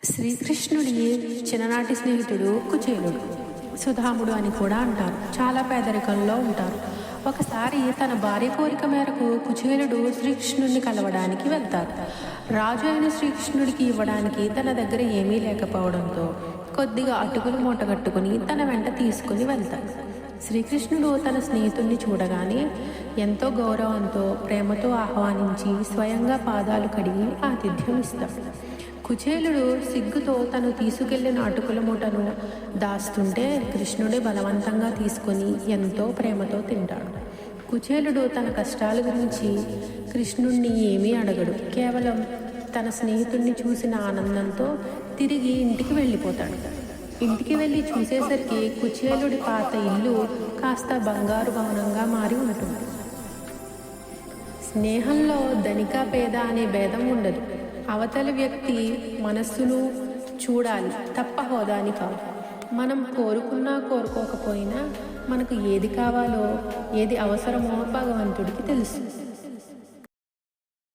శ్రీకృష్ణుడి చిన్ననాటి స్నేహితుడు కుచేలుడు. సుధాముడు అని కూడా అంటారు. చాలా పేదరికంలో ఉంటారు. ఒకసారి తన భార్య కోరిక మేరకు కుచేలుడు శ్రీకృష్ణుడిని కలవడానికి వెళ్తారు. రాజు అయిన శ్రీకృష్ణుడికి ఇవ్వడానికి తన దగ్గర ఏమీ లేకపోవడంతో కొద్దిగా అటుకులు మూటగట్టుకుని తన వెంట తీసుకుని వెళ్తాడు. శ్రీకృష్ణుడు తన స్నేహితుడిని చూడగానే ఎంతో గౌరవంతో ప్రేమతో ఆహ్వానించి స్వయంగా పాదాలు కడిగి ఆతిథ్యం ఇస్తాడు. కుచేలుడు సిగ్గుతో తను తీసుకెళ్లిన అటుకుల మూటను దాస్తుంటే కృష్ణుడే బలవంతంగా తీసుకొని ఎంతో ప్రేమతో తింటాడు. కుచేలుడు తన కష్టాల గురించి కృష్ణుణ్ణి ఏమీ అడగడు. కేవలం తన స్నేహితుడిని చూసిన ఆనందంతో తిరిగి ఇంటికి వెళ్ళిపోతాడు. ఇంటికి వెళ్ళి చూసేసరికి కుచేలుడి పాత ఇల్లు కాస్త బంగారు భవనంగా మారి ఉంటుంది. స్నేహంలో ధనిక పేద అనే భేదం ఉండదు. అవతలి వ్యక్తి మనస్సును చూడాలి తప్ప హోదాని కాదు. మనం కోరుకున్నా కోరుకోకపోయినా మనకు ఏది కావాలో ఏది అవసరమో భగవంతుడికి తెలుసు.